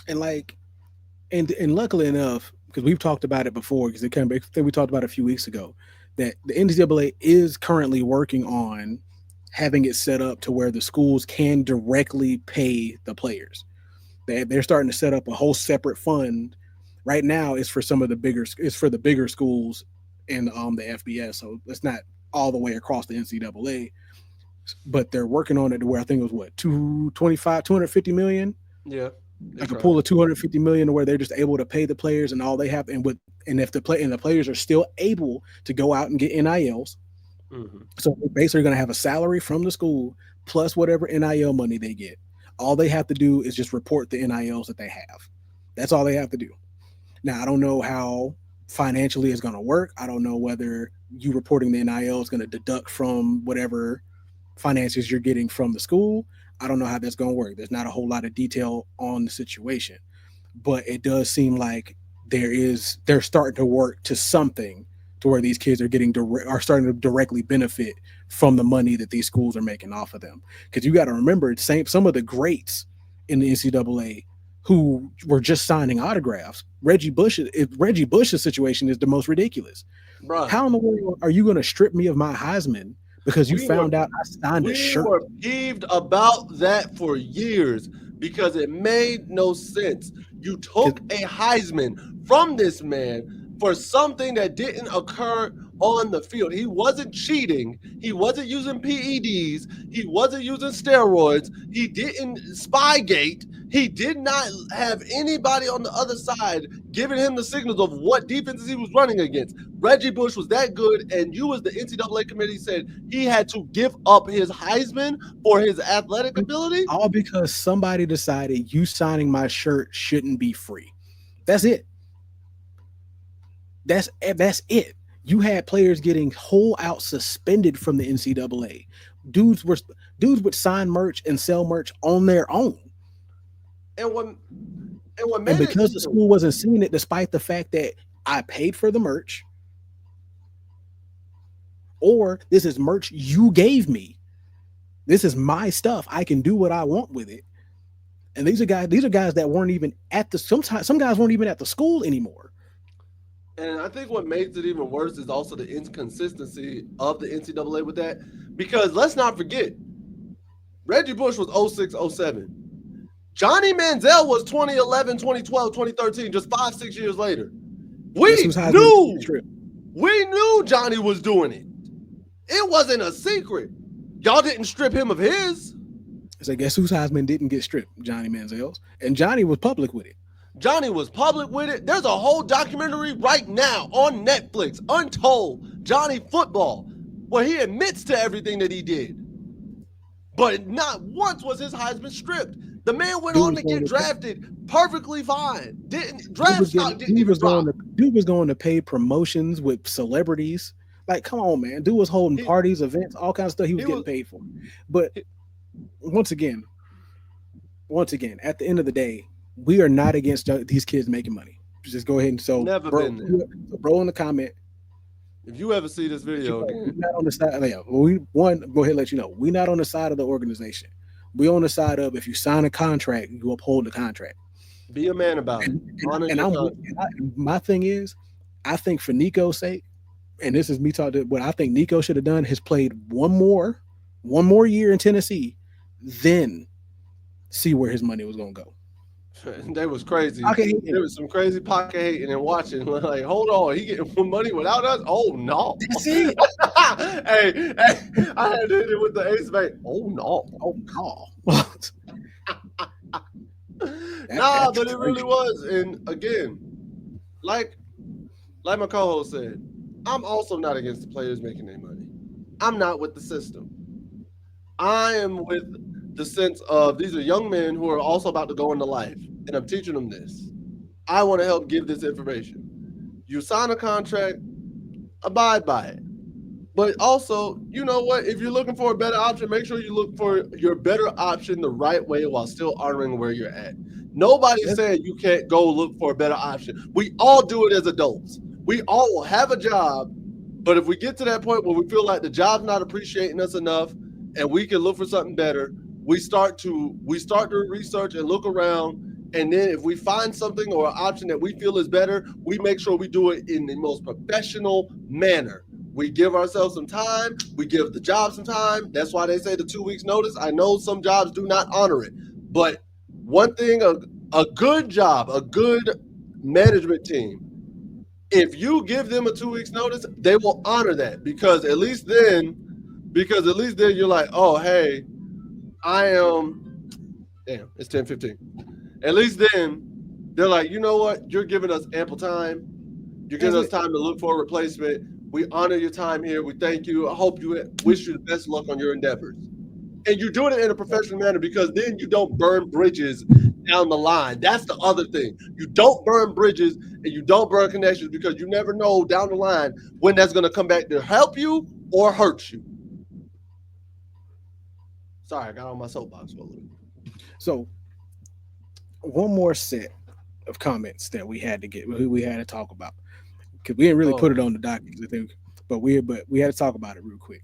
And like, and luckily enough, because we've talked about it before, because it came, I think we talked about it a few weeks ago, that the NCAA is currently working on having it set up to where the schools can directly pay the players. They're starting to set up a whole separate fund. Right now, it's for some of the bigger, it's for the bigger schools in the FBS. So it's not all the way across the NCAA, but they're working on it to where I think it was what 225, 250 million, Yeah, they like a trying. pool of 250 million to where they're just able to pay the players and all they have, and if the players are still able to go out and get NILs, Hmm. so they're basically going to have a salary from the school plus whatever NIL money they get. All they have to do is just report the NILs that they have. That's all they have to do. Now I don't know how financially it's going to work. I don't know whether you reporting the NIL is going to deduct from whatever finances you're getting from the school. I don't know how that's going to work. There's not a whole lot of detail on the situation, but it does seem like they're starting to work to something to where these kids are starting to directly benefit from the money that these schools are making off of them. Because you got to remember, some of the greats in the NCAA who were just signing autographs. Reggie Bush's situation is the most ridiculous. Bruh, How in the world are you going to strip me of my Heisman because you we were found out I signed a we shirt? were peeved about that for years because it made no sense. You took a Heisman from this man for something that didn't occur on the field. He wasn't cheating. He wasn't using PEDs. He wasn't using steroids. He didn't spygate. He did not have anybody on the other side giving him the signals of what defenses he was running against. Reggie Bush was that good, and you, as the NCAA committee, said he had to give up his Heisman for his athletic ability. All because somebody decided you signing my shirt shouldn't be free. That's it. That's it. You had players getting whole out suspended from the NCAA. Dudes were dudes would sign merch and sell merch on their own, And what and what and made it because the even school wasn't seeing it, despite the fact that I paid for the merch, or this is merch you gave me. This is my stuff. I can do what I want with it. And these are guys that weren't even at the sometimes some guys weren't even at the school anymore. and I think what makes it even worse is also the inconsistency of the NCAA with that. Because let's not forget, Reggie Bush was 06, 07. Johnny Manziel was 2011, 2012, 2013, just 5, 6 years later. Guess We whose Heisman didn't get knew, stripped? we knew Johnny was doing it. It wasn't a secret. Y'all didn't strip him of his. So guess whose Heisman didn't get stripped? Johnny Manziel's, and Johnny was public with it. Johnny was public with it. There's a whole documentary right now on Netflix, Untold Johnny Football, where he admits to everything that he did. But not once was his Heisman stripped. The man went Dude on was to going get to pay, drafted perfectly fine. Didn't draft stock didn't dude even was going drop. to dude was going to pay promotions with celebrities. Like, come on, man. Dude was holding He parties, events, all kinds of stuff he was he was getting paid for. But he, once again, at the end of the day, we are not against these kids making money. Just go ahead and never been there. bro in the comment. If you ever see this Let you video know, we're again, not on the side. Yeah, we one go ahead and let you know we're not on the side of the organization. We on the side of if you sign a contract, you uphold the contract. be a man about it. And Honor and your I'm contract. my thing is, I think for Nico's sake, and this is me talking. What I think Nico should have done is played one more year in Tennessee, then see where his money was going to go. That was crazy. Okay, There was some crazy pocket hating and watching. Like, hold on, he getting more money without us? Oh no! that's it. Hey, I had to hit it with the ace mate. Oh no! Oh no, Nah, that's but it really crazy. was. And again, like like my co-host said, I'm also not against the players making their money. I'm not with the system. I am with the sense of these are young men who are also about to go into life, and I'm teaching them this. I want to help give this information. You sign a contract, abide by it. But also, you know what? If you're looking for a better option, make sure you look for your better option the right way while still honoring where you're at. Nobody That's, said you can't go look for a better option. We all do it as adults. We all will have a job, but if we get to that point where we feel like the job's not appreciating us enough and we can look for something better, we start to research and look around And then if we find something or an option that we feel is better, we make sure we do it in the most professional manner. We give ourselves some time. We give the job some time. That's why they say the 2 weeks notice. I know some jobs do not honor it, but one thing, a good job, a good management team, if you give them a 2 weeks notice, they will honor that because at least then you're like, oh, hey, I am, damn, it's 10:15. At least then they're like, you know what? You're giving us ample time. You're That's giving us it. time to look for a replacement. We honor your time here. We thank you. I hope you wish you the best luck on your endeavors. And you're doing it in a professional manner because then you don't burn bridges down the line. That's the other thing. You don't burn bridges and you don't burn connections because you never know down the line when that's going to come back to help you or hurt you. Sorry, I got on my soapbox for a little bit. So one more set of comments that we had to get, we had to talk about because we didn't really Oh, put it on the docket, I think, but we had to talk about it real quick.